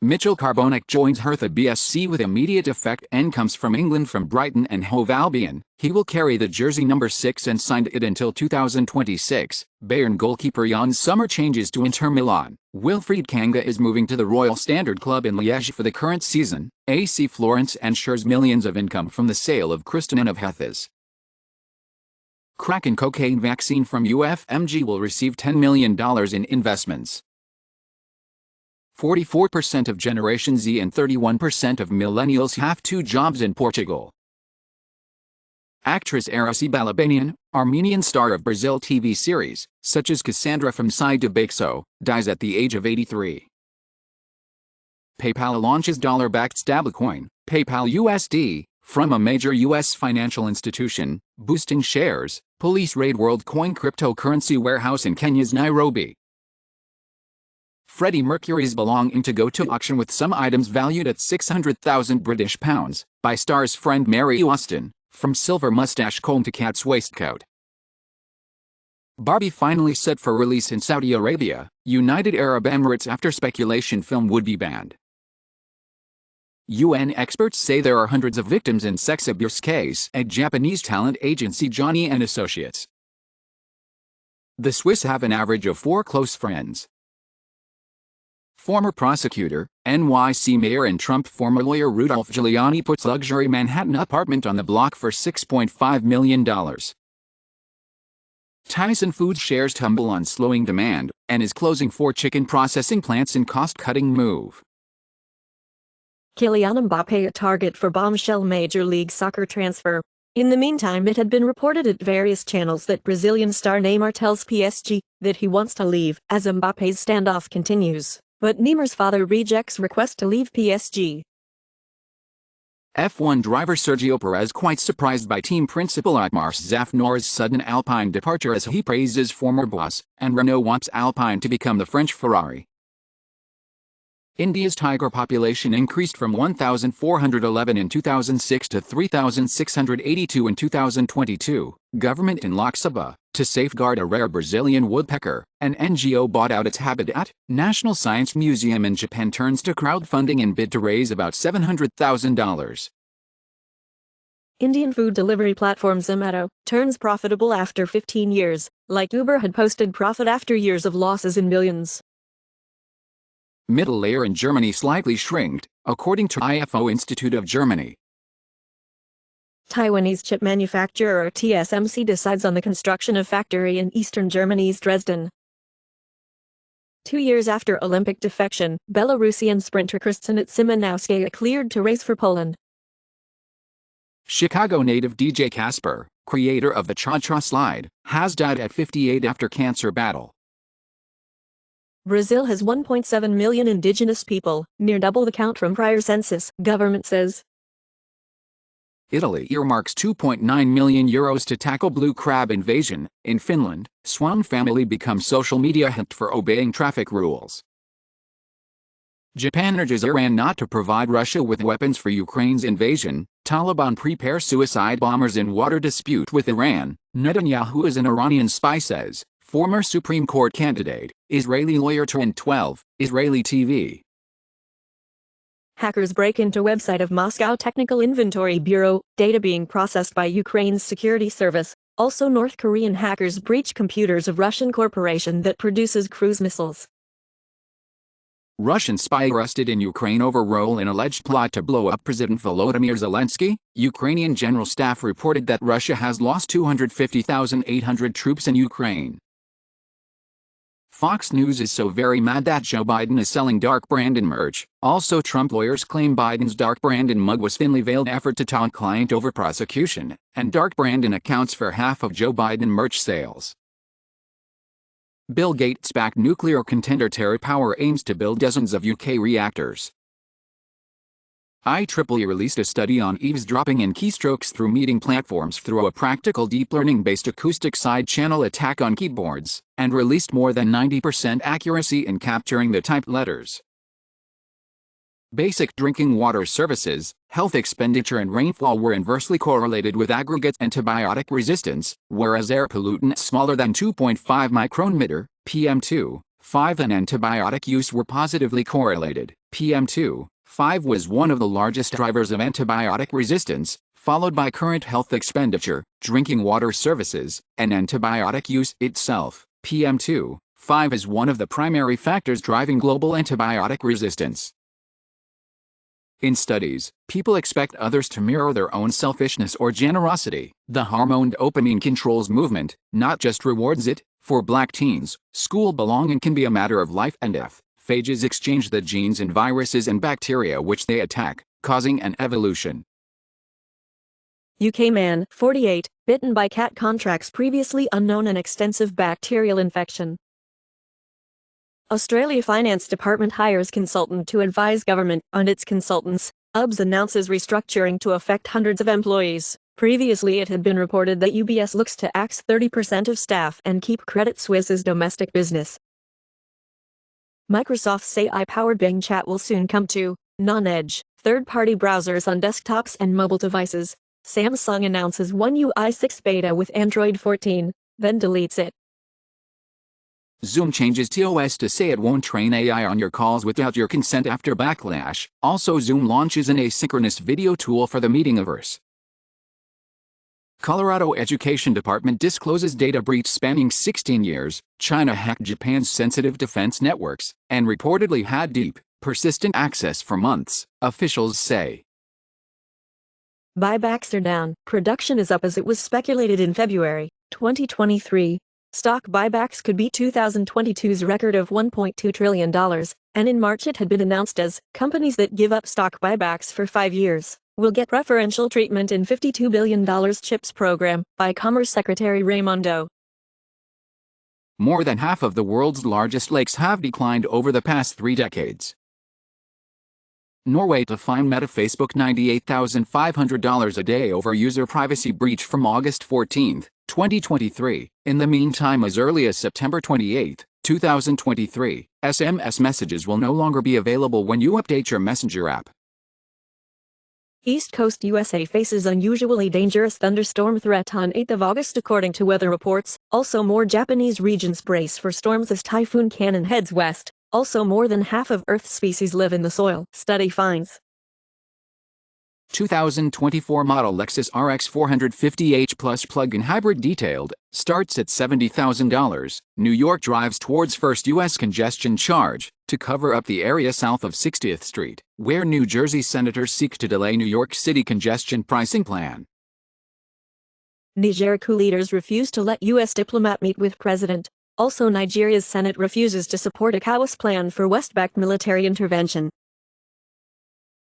Michał Karbownik joins Hertha BSC with immediate effect and comes from England from Brighton and Hove Albion. He will carry the jersey number 6 and signed it until 2026. Bayern goalkeeper Yann Summer changes to Inter Milan. Wilfried Kanga is moving to the Royal Standard Club in Liège for the current season. AC Florence ensures millions of income from the sale of Kristen of Hethas. Crack and cocaine vaccine from UFMG will receive $10 million in investments. 44% of Generation Z and 31% of millennials have 2 jobs in Portugal. Actress Artemis Balabanian, Armenian star of Brazil TV series, such as Cassandra from Sai de Baixo, dies at the age of 83. PayPal launches dollar-backed stablecoin, PayPal USD, from a major U.S. financial institution, boosting shares. Police raid WorldCoin cryptocurrency warehouse in Kenya's Nairobi. Freddie Mercury's belongings to go to auction with some items valued at £600,000 by star's friend Mary Austin, from silver mustache comb to cat's waistcoat. Barbie finally set for release in Saudi Arabia, United Arab Emirates after speculation film would be banned. UN experts say there are hundreds of victims in sex abuse case at Japanese talent agency Johnny & Associates. The Swiss have an average of 4 close friends. Former prosecutor, NYC mayor and Trump former lawyer Rudolph Giuliani puts luxury Manhattan apartment on the block for $6.5 million. Tyson Foods shares tumble on slowing demand and is closing 4 chicken processing plants in cost-cutting move. Kylian Mbappé a target for bombshell Major League Soccer transfer. In the meantime, it had been reported at various channels that Brazilian star Neymar tells PSG that he wants to leave as Mbappé's standoff continues. But Neymar's father rejects request to leave PSG. F1 driver Sergio Perez quite surprised by team principal Otmar Szafnauer's sudden Alpine departure as he praises former boss, and Renault wants Alpine to become the French Ferrari. India's tiger population increased from 1,411 in 2006 to 3,682 in 2022. Government in Lok Sabha, to safeguard a rare Brazilian woodpecker, an NGO bought out its habitat. National Science Museum in Japan turns to crowdfunding in bid to raise about $700,000. Indian food delivery platform Zomato turns profitable after 15 years, like Uber had posted profit after years of losses in millions. Middle layer in Germany slightly shrinked, according to IFO Institute of Germany. Taiwanese chip manufacturer TSMC decides on the construction of factory in eastern Germany's Dresden. 2 years after Olympic defection, Belarusian sprinter Krystyna Szymanowska cleared to race for Poland. Chicago native DJ Casper, creator of the Cha-Cha Slide, has died at 58 after cancer battle. Brazil has 1.7 million indigenous people, near double the count from prior census, government says. Italy earmarks €2.9 million to tackle blue crab invasion. In Finland, swan family becomes social media hit for obeying traffic rules. Japan urges Iran not to provide Russia with weapons for Ukraine's invasion. Taliban prepare suicide bombers in water dispute with Iran. Netanyahu is an Iranian spy, says former Supreme Court candidate, Israeli lawyer turned 12, Israeli TV. Hackers break into website of Moscow Technical Inventory Bureau, data being processed by Ukraine's security service. Also North Korean hackers breach computers of Russian corporation that produces cruise missiles. Russian spy arrested in Ukraine over role in alleged plot to blow up President Volodymyr Zelensky. Ukrainian General Staff reported that Russia has lost 250,800 troops in Ukraine. Fox News is so very mad that Joe Biden is selling dark brand in merch. Also, Trump lawyers claim Biden's dark brand in mug was thinly veiled effort to taunt client over prosecution, and dark brand in accounts for half of Joe Biden merch sales. Bill Gates-backed nuclear contender TerraPower aims to build dozens of UK reactors. IEEE released a study on eavesdropping and keystrokes through meeting platforms through a practical deep learning-based acoustic side-channel attack on keyboards, and released more than 90% accuracy in capturing the typed letters. Basic drinking water services, health expenditure and rainfall were inversely correlated with aggregate antibiotic resistance, whereas air pollutants smaller than 2.5 micron PM2, PM2.5 and antibiotic use were positively correlated. PM2.5 was one of the largest drivers of antibiotic resistance, followed by current health expenditure, drinking water services, and antibiotic use itself. PM2.5 is one of the primary factors driving global antibiotic resistance. In studies, people expect others to mirror their own selfishness or generosity. The hormone dopamine controls movement, not just rewards it. For Black teens, school belonging can be a matter of life and death. Phages exchange the genes and viruses and bacteria which they attack, causing an evolution. UK man, 48, bitten by cat contracts previously unknown an extensive bacterial infection. Australia Finance Department hires consultant to advise government on its consultants. UBS announces restructuring to affect hundreds of employees. Previously it had been reported that UBS looks to axe 30% of staff and keep Credit Suisse's domestic business. Microsoft's AI-powered Bing Chat will soon come to non-edge, third-party browsers on desktops and mobile devices. Samsung announces One UI 6 beta with Android 14, then deletes it. Zoom changes TOS to say it won't train AI on your calls without your consent after backlash. Also, Zoom launches an asynchronous video tool for the Meetingiverse. Colorado Education Department discloses data breach spanning 16 years. China hacked Japan's sensitive defense networks and reportedly had deep, persistent access for months, officials say. Buybacks are down. Production is up as it was speculated in February 2023. Stock buybacks could beat 2022's record of $1.2 trillion, and in March it had been announced as companies that give up stock buybacks for 5 years will get preferential treatment in $52 billion CHIPS program by Commerce Secretary Raimondo. More than half of the world's largest lakes have declined over the past 3 decades. Norway to fine Meta Facebook $98,500 a day over user privacy breach from August 14, 2023. In the meantime, as early as September 28, 2023, SMS messages will no longer be available when you update your Messenger app. East Coast USA faces unusually dangerous thunderstorm threat on 8 August according to weather reports. Also, more Japanese regions brace for storms as Typhoon Cannon heads west. Also, more than half of Earth's species live in the soil, study finds. 2024 model Lexus RX 450h Plus plug-in hybrid detailed, starts at $70,000. New York drives towards first U.S. congestion charge to cover up the area south of 60th Street, where New Jersey senators seek to delay New York City congestion pricing plan. Niger coup leaders refuse to let U.S. diplomat meet with president. Also, Nigeria's Senate refuses to support ECOWAS plan for West-backed military intervention.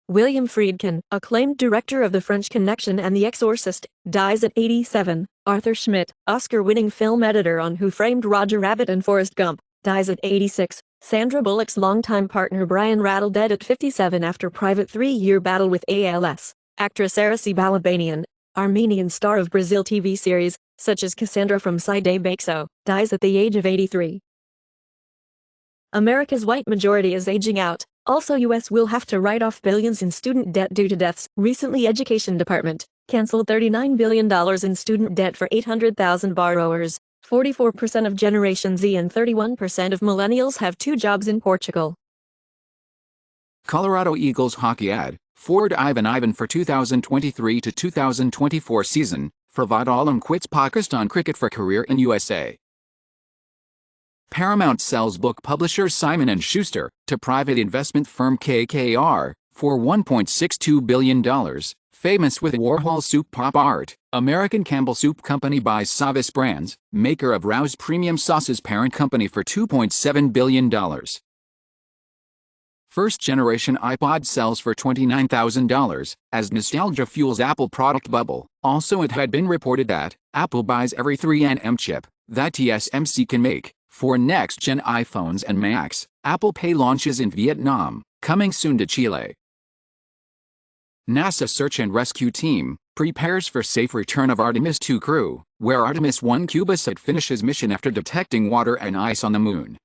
William Friedkin, acclaimed director of The French Connection and The Exorcist, dies at 87. Arthur Schmidt, Oscar-winning film editor on Who Framed Roger Rabbit and Forrest Gump, dies at 86. Sandra Bullock's longtime partner Brian Rattle dead at 57 after private 3-year battle with ALS. Actress Araceli Balabanian, Armenian star of Brazil TV series, such as Cassandra from Side Bakso, dies at the age of 83. America's white majority is aging out. Also, U.S. will have to write off billions in student debt due to deaths. Recently, Education Department canceled $39 billion in student debt for 800,000 borrowers. 44% of Generation Z and 31% of millennials have 2 jobs in Portugal. Colorado Eagles hockey ad, forward Ivan for 2023 to 2024 season, Fawad Alam quits Pakistan cricket for career in USA. Paramount sells book publisher Simon Schuster to private investment firm KKR for $1.62 billion. Famous with Warhol soup pop art, American Campbell Soup Company buys Sovos Brands, maker of Rouse premium sauces parent company for $2.7 billion. First-generation iPod sells for $29,000 as nostalgia fuels Apple product bubble. Also, it had been reported that Apple buys every 3nm chip that TSMC can make for next-gen iPhones and Macs. Apple Pay launches in Vietnam, coming soon to Chile. NASA search and rescue team prepares for safe return of Artemis 2 crew, where Artemis 1 cubesat finishes mission after detecting water and ice on the moon.